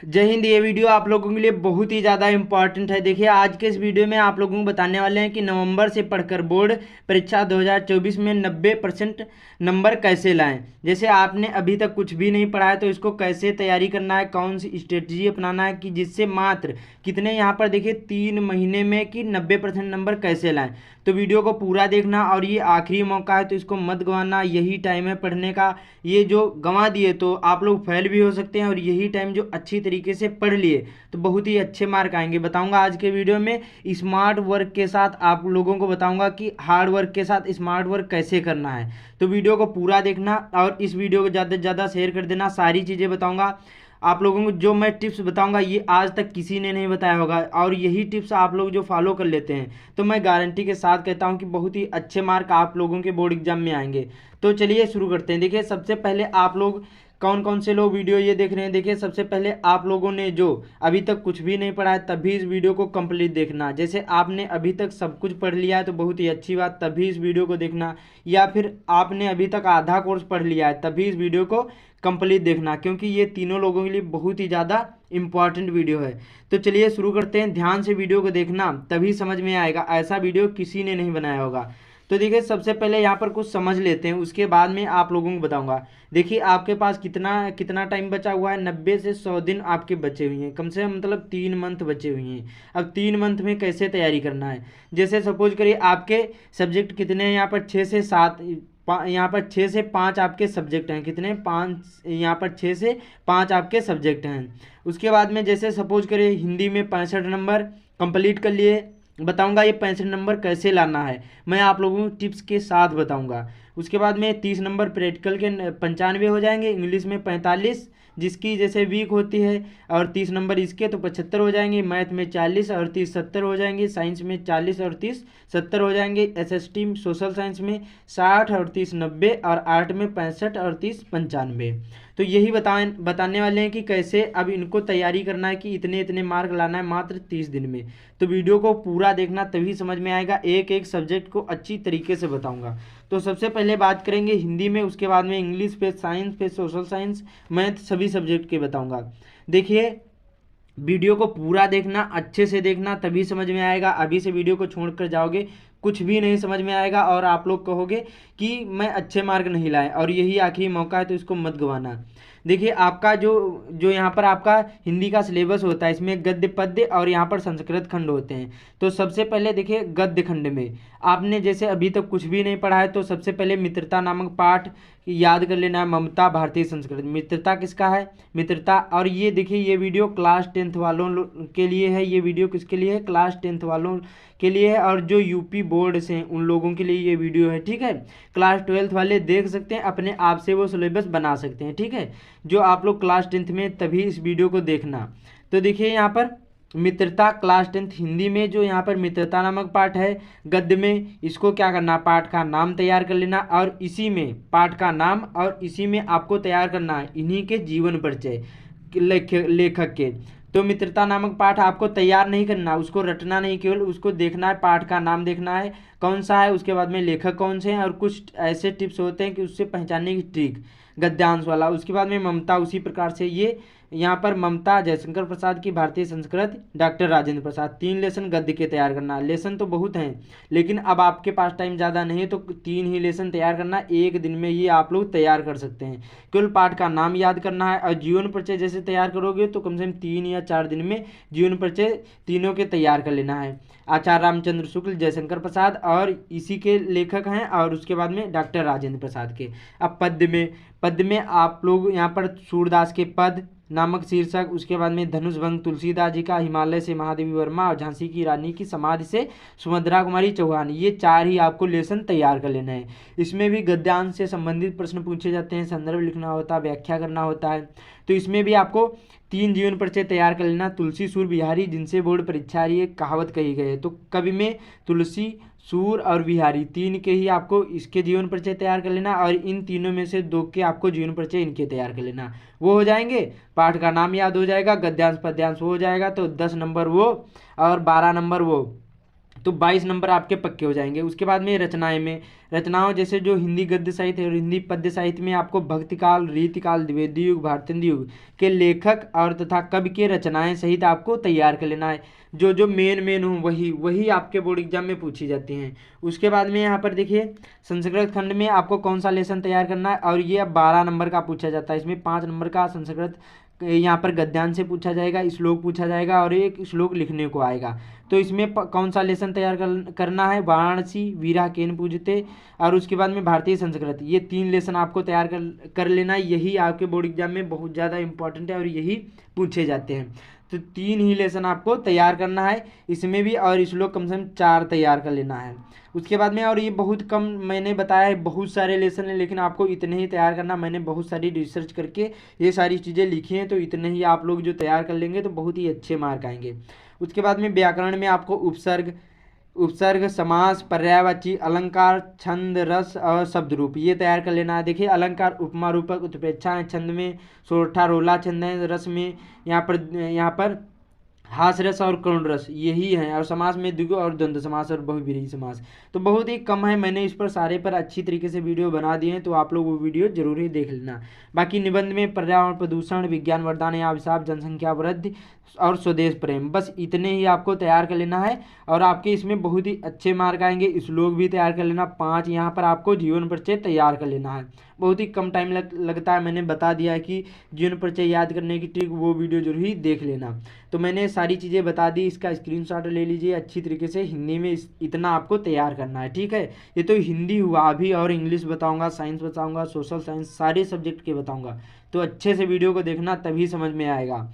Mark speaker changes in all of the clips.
Speaker 1: जय हिंद। ये वीडियो आप लोगों के लिए बहुत ही ज़्यादा इंपॉर्टेंट है। देखिए, आज के इस वीडियो में आप लोगों को बताने वाले हैं कि नवंबर से पढ़कर बोर्ड परीक्षा 2024 में 90% नंबर कैसे लाएं। जैसे आपने अभी तक कुछ भी नहीं पढ़ा है तो इसको कैसे तैयारी करना है, कौन सी स्ट्रेटजी अपनाना है कि जिससे मात्र कितने यहाँ पर देखिए 3 महीने में कि 90% नंबर कैसे लाएं। तो वीडियो को पूरा देखना और ये आखिरी मौका है तो इसको मत गंवाना। यही टाइम है पढ़ने का। ये जो गंवा दिए तो आप लोग फेल भी हो सकते हैं, और यही टाइम जो अच्छी तरीके से पढ़ लिए तो बहुत ही अच्छे मार्क आएंगे। बताऊंगा आज के वीडियो में स्मार्ट वर्क के साथ, आप लोगों को बताऊंगा कि हार्ड वर्क के साथ स्मार्ट वर्क कैसे करना है। तो वीडियो को पूरा देखना और इस वीडियो को ज़्यादा से ज़्यादा शेयर कर देना। सारी चीज़ें बताऊंगा आप लोगों को। जो मैं टिप्स बताऊंगा ये आज तक किसी ने नहीं बताया होगा, और यही टिप्स आप लोग जो फॉलो कर लेते हैं तो मैं गारंटी के साथ कहता हूं कि बहुत ही अच्छे मार्क आप लोगों के बोर्ड एग्जाम में आएंगे। तो चलिए शुरू करते हैं। देखिए, सबसे पहले आप लोग कौन कौन से लोग वीडियो ये देख रहे हैं, देखिए सबसे पहले आप लोगों ने जो अभी तक कुछ भी नहीं पढ़ा है तभी इस वीडियो को कंप्लीट देखना। जैसे आपने अभी तक सब कुछ पढ़ लिया है तो बहुत ही अच्छी बात, तभी इस वीडियो को देखना। या फिर आपने अभी तक आधा कोर्स पढ़ लिया है तभी इस वीडियो को कंप्लीट देखना, क्योंकि ये तीनों लोगों के लिए बहुत ही ज़्यादा इंपॉर्टेंट वीडियो है। तो चलिए शुरू करते हैं। ध्यान से वीडियो को देखना तभी समझ में आएगा, ऐसा वीडियो किसी ने नहीं बनाया होगा। तो देखिए, सबसे पहले यहाँ पर कुछ समझ लेते हैं, उसके बाद में आप लोगों को बताऊंगा। देखिए, आपके पास कितना कितना टाइम बचा हुआ है। 90 से 100 दिन आपके बचे हुए हैं, कम से कम मतलब 3 मंथ बचे हुए हैं। अब 3 मंथ में कैसे तैयारी करना है। जैसे सपोज करिए आपके सब्जेक्ट कितने हैं, यहाँ पर 6 से 7, यहाँ पर 6 से 5 आपके सब्जेक्ट हैं। कितने? 5। यहाँ पर 6 से 5 आपके सब्जेक्ट हैं। उसके बाद में जैसे सपोज करिए हिंदी में 65 नंबर कंप्लीट कर लिए। बताऊंगा ये 65 नंबर कैसे लाना है, मैं आप लोगों को टिप्स के साथ बताऊंगा। उसके बाद में 30 नंबर प्रैक्टिकल के 95 हो जाएंगे, इंग्लिश में 45 जिसकी जैसे वीक होती है, और 30 नंबर इसके तो 75 हो जाएंगे। मैथ में 40 और 30 70 हो जाएंगे। साइंस में 40 और 30 70 हो जाएंगे। एसएसटी सोशल साइंस में 60 और 30 90, और आर्ट में 65 और 30 95। तो यही बताने वाले हैं कि कैसे अब इनको तैयारी करना है कि इतने इतने मार्क लाना है मात्र 30 दिन में। तो वीडियो को पूरा देखना तभी समझ में आएगा, एक एक सब्जेक्ट को अच्छी तरीके से बताऊंगा। तो सबसे पहले बात करेंगे हिंदी में, उसके बाद में इंग्लिश पे, साइंस पे, सोशल साइंस, मैथ, सभी सब्जेक्ट के बताऊंगा। देखिए, वीडियो को पूरा देखना, अच्छे से देखना तभी समझ में आएगा। अभी से वीडियो को छोड़कर जाओगे कुछ भी नहीं समझ में आएगा, और आप लोग कहोगे कि मैं अच्छे मार्क नहीं लाए, और यही आखिरी मौका है तो इसको मत गंवाना। देखिए, आपका जो जो यहाँ पर आपका हिंदी का सिलेबस होता है, इसमें गद्य पद्य और यहाँ पर संस्कृत खंड होते हैं। तो सबसे पहले देखिए, गद्य खंड में आपने जैसे अभी तक कुछ भी नहीं पढ़ा है तो सबसे पहले मित्रता नामक पाठ याद कर लेना है। ममता भारतीय संस्कृति, मित्रता किसका है? मित्रता। और ये देखिए, ये वीडियो क्लास 10th वालों के लिए है। ये वीडियो किसके लिए है? क्लास 10th वालों के लिए है, और जो यूपी बोर्ड से हैं उन लोगों के लिए ये वीडियो है, ठीक है। क्लास 12th वाले देख सकते हैं, अपने आप से वो सिलेबस बना सकते हैं, ठीक है। जो आप लोग क्लास 10th में तभी इस वीडियो को देखना। तो देखिए, यहाँ पर मित्रता क्लास 10th हिंदी में जो यहाँ पर मित्रता नामक पाठ है गद्य में, इसको क्या करना, पाठ का नाम तैयार कर लेना, और इसी में पाठ का नाम और इसी में आपको तैयार करना है इन्हीं के जीवन परिचय लेखक के। तो मित्रता नामक पाठ आपको तैयार नहीं करना, उसको रटना नहीं, केवल उसको देखना है। पाठ का नाम देखना है कौन सा है, उसके बाद में लेखक कौन से हैं, और कुछ ऐसे टिप्स होते हैं कि उससे पहचानने की ट्रिक, गद्यांश वाला। उसके बाद में ममता, उसी प्रकार से ये यहाँ पर ममता जयशंकर प्रसाद की भारतीय संस्कृत डॉक्टर राजेंद्र प्रसाद। 3 लेसन गद्य के तैयार करना। लेसन तो बहुत हैं, लेकिन अब आपके पास टाइम ज़्यादा नहीं है तो 3 ही लेसन तैयार करना। एक दिन में ये आप लोग तैयार कर सकते हैं। केवल पाठ का नाम याद करना है, और जीवन परिचय जैसे तैयार करोगे तो कम से कम 3 या 4 दिन में जीवन परिचय तीनों के तैयार कर लेना है। आचार्य रामचंद्र शुक्ल, जयशंकर प्रसाद, और इसी के लेखक हैं, और उसके बाद में डॉक्टर राजेंद्र प्रसाद के। अब पद्य में आप लोग यहाँ पर सूरदास के पद नामक शीर्षक, उसके बाद में धनुष भंग तुलसीदास जी का, हिमालय से महादेवी वर्मा, और झांसी की रानी की समाधि से सुभद्रा कुमारी चौहान। ये 4 ही आपको लेसन तैयार कर लेना है। इसमें भी गद्यांश से संबंधित प्रश्न पूछे जाते हैं, संदर्भ लिखना होता है, व्याख्या करना होता है। तो इसमें भी आपको 3 जीवन परिचय तैयार कर लेना। तुलसी सूर बिहारी जिनसे बोर्ड परीक्षा आ रही है, कहावत कही गई है। तो कवि में तुलसी, सूर और बिहारी 3 के ही आपको इसके जीवन परिचय तैयार कर लेना, और इन तीनों में से 2 के आपको जीवन परिचय इनके तैयार कर लेना। वो हो जाएंगे, पाठ का नाम याद हो जाएगा, गद्यांश पद्यांश हो जाएगा। तो 10 नंबर वो और 12 नंबर वो तो 22 नंबर आपके पक्के हो जाएंगे। उसके बाद में रचनाएं में, रचनाओं जैसे जो हिंदी गद्य साहित्य और हिंदी पद्य साहित्य में आपको भक्तिकाल, रीतिकाल, द्विवेदी युग, भारतेंदु युग के लेखक और तथा कवि के रचनाएं सहित आपको तैयार कर लेना है। जो मेन हो वही आपके बोर्ड एग्जाम में पूछी जाती हैं। उसके बाद में यहाँ पर देखिए संस्कृत खंड में आपको कौन सा लेसन तैयार करना है, और ये अब 12 नंबर का पूछा जाता है। इसमें 5 नंबर का संस्कृत यहाँ पर गद्यांश से पूछा जाएगा, श्लोक पूछा जाएगा और एक श्लोक लिखने को आएगा। तो इसमें कौन सा लेसन तैयार करना है, वाराणसी, वीरा केन पूजते और उसके बाद में भारतीय संस्कृत, ये 3 लेसन आपको तैयार कर लेना है। यही आपके बोर्ड एग्जाम में बहुत ज़्यादा इंपॉर्टेंट है और यही पूछे जाते हैं। तो 3 ही लेसन आपको तैयार करना है इसमें भी, और श्लोक कम से कम 4 तैयार कर लेना है। उसके बाद में, और ये बहुत कम मैंने बताया है, बहुत सारे लेसन हैं लेकिन आपको इतने ही तैयार करना। मैंने बहुत सारी रिसर्च करके ये सारी चीज़ें लिखी हैं, तो इतने ही आप लोग जो तैयार कर लेंगे तो बहुत ही अच्छे मार्क आएंगे। उसके बाद में व्याकरण में आपको उपसर्ग, समास, पर्यायवाची, अलंकार, छंद, रस और शब्द रूप ये तैयार कर लेना है। देखिए अलंकार उपमा रूपक उत्प्रेक्षा है, छंद में सोरठा रोला छंद है, रस में यहाँ पर हास रस और करुण रस यही है, और समास में द्विगु और द्वंद्व समास और बहुव्रीहि समास। तो बहुत ही कम है, मैंने इस पर सारे पर अच्छी तरीके से वीडियो बना दिए हैं, तो आप लोग वो वीडियो जरूर ही देख लेना। बाकी निबंध में पर्यावरण प्रदूषण, विज्ञान वरदान या अभिशाप, जनसंख्या वृद्धि और स्वदेश प्रेम, बस इतने ही आपको तैयार कर लेना है और आपके इसमें बहुत ही अच्छे मार्क आएंगे। श्लोक भी तैयार कर लेना 5। यहाँ पर आपको जीवन परिचय तैयार कर लेना है, बहुत ही कम टाइम लगता है। मैंने बता दिया है कि जीवन परिचय याद करने की ट्रिक, वो वीडियो जरूर ही देख लेना। तो मैंने सारी चीज़ें बता दी, इसका स्क्रीनशॉट ले लीजिए अच्छी तरीके से। हिंदी में इतना आपको तैयार करना है, ठीक है। ये तो हिंदी हुआ, अभी और इंग्लिश बताऊंगा, साइंस बताऊंगा, सोशल साइंस, सारे सब्जेक्ट के बताऊंगा। तो अच्छे से वीडियो को देखना तभी समझ में आएगा,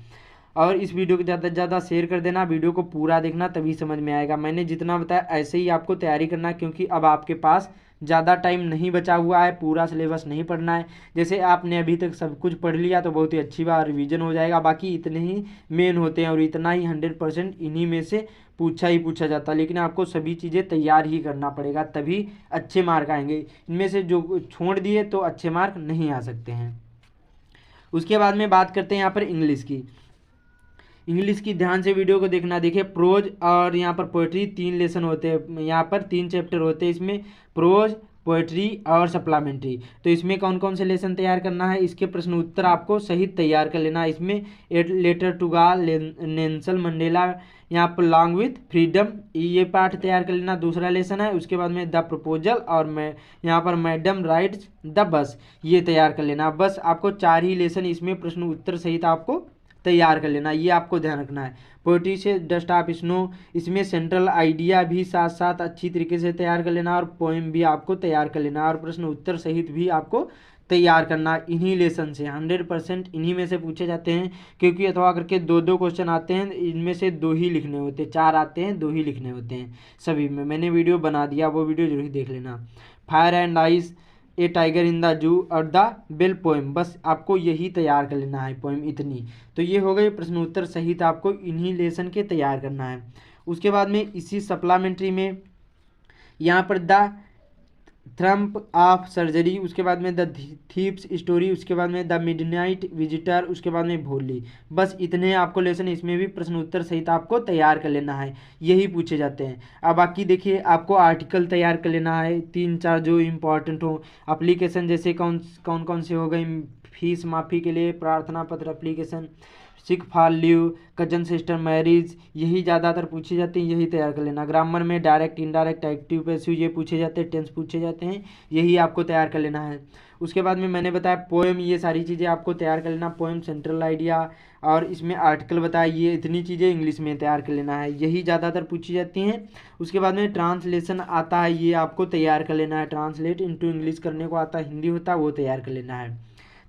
Speaker 1: और इस वीडियो को ज़्यादा से ज़्यादा शेयर कर देना, वीडियो को पूरा देखना तभी समझ में आएगा। मैंने जितना बताया ऐसे ही आपको तैयारी करना, क्योंकि अब आपके पास ज़्यादा टाइम नहीं बचा हुआ है, पूरा सिलेबस नहीं पढ़ना है। जैसे आपने अभी तक सब कुछ पढ़ लिया तो बहुत ही अच्छी बात, रिवीजन हो जाएगा। बाकी इतने ही मेन होते हैं और इतना ही 100% इन्हीं में से पूछा जाता है, लेकिन आपको सभी चीज़ें तैयार ही करना पड़ेगा तभी अच्छे मार्क आएंगे। इनमें से जो छोड़ दिए तो अच्छे मार्क नहीं आ सकते हैं। उसके बाद में बात करते हैं यहाँ पर इंग्लिश की। इंग्लिश की ध्यान से वीडियो को देखना। देखिए प्रोज और यहाँ पर पोएट्री 3 लेसन होते हैं, यहाँ पर 3 चैप्टर होते हैं इसमें, प्रोज, पोएट्री और सप्लीमेंट्री। तो इसमें कौन कौन से लेसन तैयार करना है, इसके प्रश्न उत्तर आपको सही तैयार कर लेना है। इसमें letter to God, Nelson Mandela, यहाँ पर लॉन्ग विथ फ्रीडम, ये पाठ तैयार कर लेना, दूसरा लेसन है। उसके बाद में द प्रपोजल और मैं यहाँ पर मैडम राइट्स द बस, ये तैयार कर लेना। बस आपको 4 ही लेसन इसमें प्रश्न उत्तर सहित आपको तैयार कर लेना, ये आपको ध्यान रखना है। पोएट्री से डस्ट ऑफ स्नो, इसमें सेंट्रल आइडिया भी साथ साथ अच्छी तरीके से तैयार कर लेना, और पोएम भी आपको तैयार कर लेना, और प्रश्न उत्तर सहित भी आपको तैयार करना। इन्हीं लेसन से 100% इन्हीं में से पूछे जाते हैं, क्योंकि अथवा करके 2-2 क्वेश्चन आते हैं, इनमें से 2 ही लिखने होते हैं, 4 आते हैं 2 ही लिखने होते हैं सभी में। मैंने वीडियो बना दिया, वो वीडियो जरूर देख लेना। Fire and ice, A tiger in the zoo और द बेल पोएम, बस आपको यही तैयार कर लेना है, पोएम इतनी। तो ये हो गए प्रश्न उत्तर सहित, आपको इन्हीं लेसन के तैयार करना है। उसके बाद में इसी सप्लीमेंट्री में यहाँ पर द थ्रम्प ऑफ सर्जरी, उसके बाद में द थीप्स स्टोरी, उसके बाद में द मिडनाइट विजिटर, उसके बाद में भोली, बस इतने आपको लेसन, इसमें भी प्रश्न उत्तर सहित आपको तैयार कर लेना है, यही पूछे जाते हैं। अब बाकी देखिए आपको आर्टिकल तैयार कर लेना है 3-4 जो इम्पोर्टेंट हो। एप्लीकेशन जैसे कौन से हो गए, फीस माफ़ी के लिए प्रार्थना पत्र application, sick for leave, cousin sister marriage, यही ज़्यादातर पूछे जाते हैं, यही तैयार कर लेना। ग्रामर में डायरेक्ट, इनडायरेक्ट, एक्टिव, पैसिव ये पूछे जाते हैं, टेंस पूछे जाते हैं, यही आपको तैयार कर लेना है। उसके बाद में मैंने बताया पोएम, ये सारी चीज़ें आपको तैयार कर लेना। पोएम, सेंट्रल आइडिया और इसमें आर्टिकल बताया, ये इतनी चीज़ें इंग्लिश में तैयार कर लेना है, यही ज़्यादातर पूछी जाती हैं। उसके बाद में ट्रांसलेशन आता है, ये आपको तैयार कर लेना है। ट्रांसलेट इनटू इंग्लिश करने को आता है, हिंदी होता है, वो तैयार कर लेना है,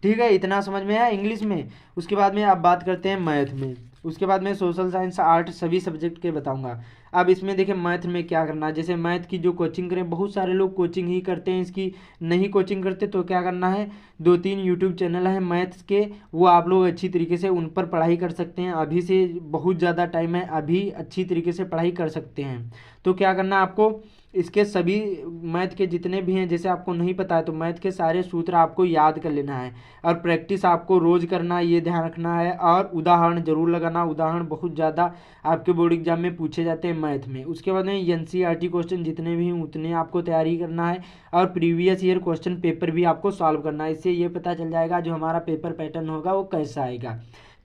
Speaker 1: ठीक है। इतना समझ में आया इंग्लिश में। उसके बाद में अब बात करते हैं मैथ में। उसके बाद में सोशल साइंस, आर्ट सभी सब्जेक्ट के बताऊंगा। अब इसमें देखिए मैथ में क्या करना है, जैसे मैथ की जो कोचिंग करें, बहुत सारे लोग कोचिंग ही करते हैं, इसकी नहीं कोचिंग करते तो क्या करना है, 2-3 यूट्यूब चैनल हैं मैथ्स के, वो आप लोग अच्छी तरीके से उन पर पढ़ाई कर सकते हैं। अभी से बहुत ज़्यादा टाइम है, अभी अच्छी तरीके से पढ़ाई कर सकते हैं। तो क्या करना है आपको, इसके सभी मैथ के जितने भी हैं, जैसे आपको नहीं पता है तो मैथ के सारे सूत्र आपको याद कर लेना है और प्रैक्टिस आपको रोज़ करना है, ये ध्यान रखना है। और उदाहरण जरूर लगाना, उदाहरण बहुत ज़्यादा आपके बोर्ड एग्जाम में पूछे जाते हैं मैथ में। उसके बाद में एनसीईआरटी क्वेश्चन जितने भी हैं उतने आपको तैयारी करना है और प्रीवियस ईयर क्वेश्चन पेपर भी आपको सॉल्व करना है। इससे ये पता चल जाएगा जो हमारा पेपर पैटर्न होगा वो कैसा आएगा।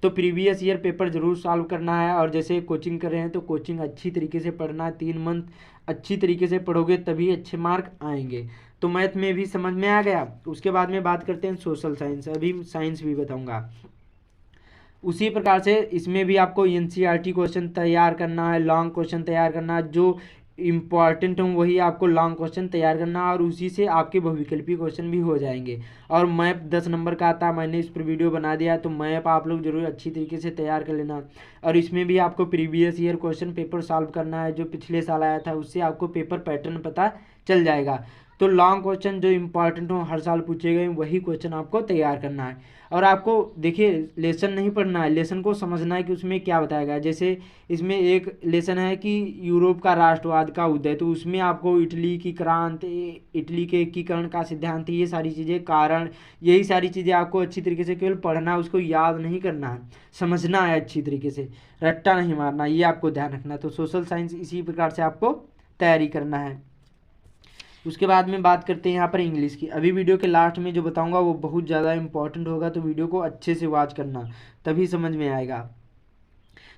Speaker 1: तो प्रीवियस ईयर पेपर जरूर सॉल्व करना है। और जैसे कोचिंग कर रहे हैं तो कोचिंग अच्छी तरीके से पढ़ना है, 3 मंथ अच्छी तरीके से पढ़ोगे तभी अच्छे मार्क आएंगे। तो मैथ में भी समझ में आ गया। उसके बाद में बात करते हैं सोशल साइंस, अभी साइंस भी बताऊंगा। उसी प्रकार से इसमें भी आपको एनसीईआरटी क्वेश्चन तैयार करना है, लॉन्ग क्वेश्चन तैयार करना है, जो इम्पॉर्टेंट हो वही आपको लॉन्ग क्वेश्चन तैयार करना है और उसी से आपके बहुविकल्पी क्वेश्चन भी हो जाएंगे। और मैप 10 नंबर का आता है, मैंने इस पर वीडियो बना दिया है, तो मैप आप लोग जरूर अच्छी तरीके से तैयार कर लेना। और इसमें भी आपको previous year question paper solve करना है, जो पिछले साल आया था उससे आपको पेपर पैटर्न पता चल जाएगा। तो लॉन्ग क्वेश्चन जो इम्पॉर्टेंट हो, हर साल पूछे गए वही क्वेश्चन आपको तैयार करना है। और आपको देखिए लेसन नहीं पढ़ना है, लेसन को समझना है कि उसमें क्या बताया गया है। जैसे इसमें एक लेसन है कि यूरोप का राष्ट्रवाद का उदय, तो उसमें आपको इटली की क्रांति, इटली के एकीकरण का सिद्धांत, ये सारी चीज़ें, कारण, यही सारी चीज़ें आपको अच्छी तरीके से केवल पढ़ना है, उसको याद नहीं करना है, समझना है अच्छी तरीके से, रट्टा नहीं मारना, ये आपको ध्यान रखना है। तो सोशल साइंस इसी प्रकार से आपको तैयारी करना है। उसके बाद में बात करते हैं यहाँ पर इंग्लिश की। अभी वीडियो के लास्ट में जो बताऊंगा वो बहुत ज़्यादा इंपॉर्टेंट होगा, तो वीडियो को अच्छे से वॉच करना तभी समझ में आएगा।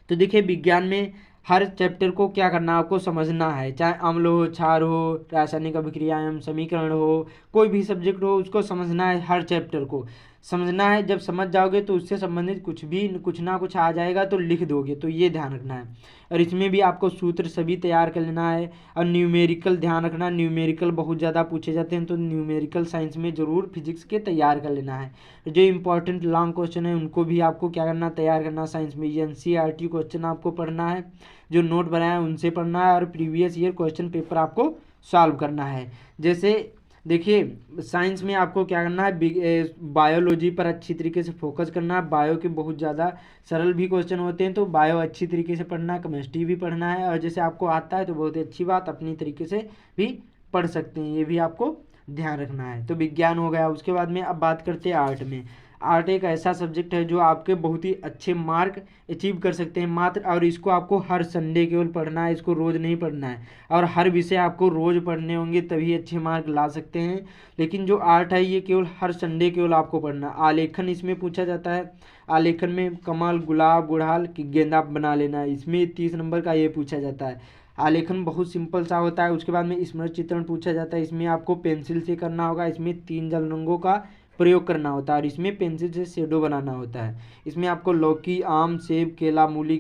Speaker 1: तो देखिए विज्ञान में हर चैप्टर को क्या करना है, आपको समझना है, चाहे अम्ल हो, क्षार हो, रासायनिक अभिक्रियाएं, समीकरण हो, कोई भी सब्जेक्ट हो उसको समझना है, हर चैप्टर को समझना है। जब समझ जाओगे तो उससे संबंधित कुछ ना कुछ आ जाएगा तो लिख दोगे, तो ये ध्यान रखना है। और इसमें भी आपको सूत्र सभी तैयार कर लेना है। और न्यूमेरिकल ध्यान रखना, न्यूमेरिकल बहुत ज़्यादा पूछे जाते हैं, तो न्यूमेरिकल साइंस में ज़रूर फिजिक्स के तैयार कर लेना है। जो इंपॉर्टेंट लॉन्ग क्वेश्चन है उनको भी आपको क्या करना, तैयार करना। साइंस में एनसीईआरटी क्वेश्चन आपको पढ़ना है, जो नोट बनाया है उनसे पढ़ना है, और प्रीवियस ईयर क्वेश्चन पेपर आपको सॉल्व करना है। जैसे देखिए साइंस में आपको क्या करना है, बायोलॉजी पर अच्छी तरीके से फोकस करना है। बायो के बहुत ज़्यादा सरल भी क्वेश्चन होते हैं, तो बायो अच्छी तरीके से पढ़ना है। केमिस्ट्री भी पढ़ना है, और जैसे आपको आता है तो बहुत ही अच्छी बात, अपनी तरीके से भी पढ़ सकते हैं, ये भी आपको ध्यान रखना है। तो विज्ञान हो गया। उसके बाद में अब बात करते हैं आर्ट में। आर्ट एक ऐसा सब्जेक्ट है जो आपके बहुत ही अच्छे मार्क अचीव कर सकते हैं मात्र, और इसको आपको हर संडे केवल पढ़ना है, इसको रोज़ नहीं पढ़ना है। और हर विषय आपको रोज़ पढ़ने होंगे तभी अच्छे मार्क ला सकते हैं। लेकिन जो आर्ट है ये केवल हर संडे केवल आपको पढ़ना है। आलेखन इसमें पूछा जाता है, आलेखन में कमल, गुलाब, गुड़हल की गेंदा बना लेना है, इसमें 30 नंबर का ये पूछा जाता है। आलेखन बहुत सिंपल सा होता है। उसके बाद में स्मृति चित्रण पूछा जाता है, इसमें आपको पेंसिल से करना होगा, इसमें 3 जल रंगों का प्रयोग करना होता है, और इसमें पेंसिल से शेडो बनाना होता है। इसमें आपको लौकी, आम, सेब, केला, मूली,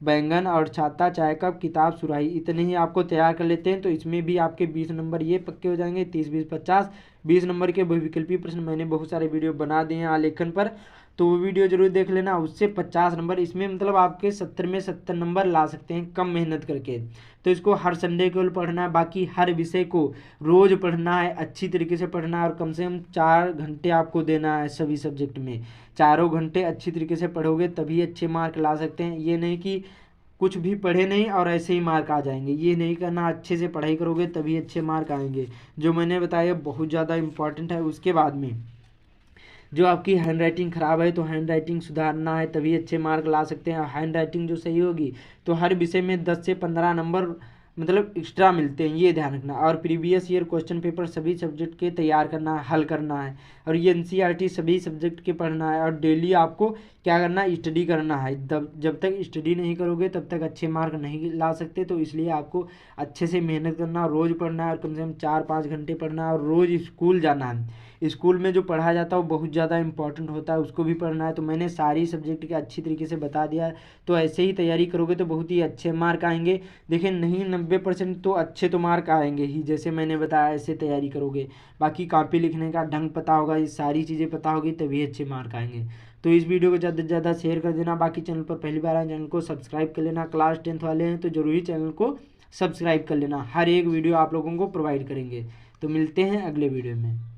Speaker 1: बैंगन और छाता, चाय कप, किताब, सुराही, इतने ही आपको तैयार कर लेते हैं। तो इसमें भी आपके 20 नंबर ये पक्के हो जाएंगे, 30, 20, 50, 20 नंबर के बहुविकल्पी प्रश्न मैंने बहुत सारे वीडियो बना दिए हैं आलेखन पर, तो वो वीडियो जरूर देख लेना। उससे 50 नंबर इसमें, मतलब आपके 70 में 70 नंबर ला सकते हैं कम मेहनत करके। तो इसको हर संडे केवल पढ़ना है, बाकी हर विषय को रोज़ पढ़ना है, अच्छी तरीके से पढ़ना है, और कम से कम 4 घंटे आपको देना है सभी सब्जेक्ट में। 4 घंटे अच्छी तरीके से पढ़ोगे तभी अच्छे मार्क ला सकते हैं। ये नहीं कि कुछ भी पढ़े नहीं और ऐसे ही मार्क आ जाएंगे, ये नहीं करना, अच्छे से पढ़ाई करोगे तभी अच्छे मार्क आएंगे। जो मैंने बताया बहुत ज़्यादा इंपॉर्टेंट है। उसके बाद में जो आपकी हैंड राइटिंग ख़राब है तो हैंड राइटिंग सुधारना है, तभी अच्छे मार्क ला सकते हैं। हैंड राइटिंग जो सही होगी तो हर विषय में 10 से 15 नंबर मतलब एक्स्ट्रा मिलते हैं, ये ध्यान रखना। और प्रीवियस ईयर क्वेश्चन पेपर सभी सब्जेक्ट के तैयार करना है, हल करना है, और ये एनसीईआरटी सभी सब्जेक्ट के पढ़ना है। और डेली आपको क्या करना है, स्टडी करना है। जब तक स्टडी नहीं करोगे तब तक अच्छे मार्क नहीं ला सकते, तो इसलिए आपको अच्छे से मेहनत करना, रोज़ पढ़ना है, और कम से कम 4-5 घंटे पढ़ना है, और रोज़ स्कूल जाना है। स्कूल में जो पढ़ाया जाता है वो बहुत ज़्यादा इंपॉर्टेंट होता है, उसको भी पढ़ना है। तो मैंने सारी सब्जेक्ट के अच्छी तरीके से बता दिया है, तो ऐसे ही तैयारी करोगे तो बहुत ही अच्छे मार्क आएंगे। देखिए नहीं 90% तो अच्छे तो मार्क आएंगे ही, जैसे मैंने बताया ऐसे तैयारी करोगे। बाकी कॉपी लिखने का ढंग पता होगा, ये सारी चीज़ें पता होगी तभी अच्छे मार्क आएंगे। तो इस वीडियो को ज़्यादा से ज़्यादा शेयर कर देना। बाकी चैनल पर पहली बार आए चैनल को सब्सक्राइब कर लेना। क्लास 10th वाले हैं तो जरूरी चैनल को सब्सक्राइब कर लेना, हर एक वीडियो आप लोगों को प्रोवाइड करेंगे। तो मिलते हैं अगले वीडियो में।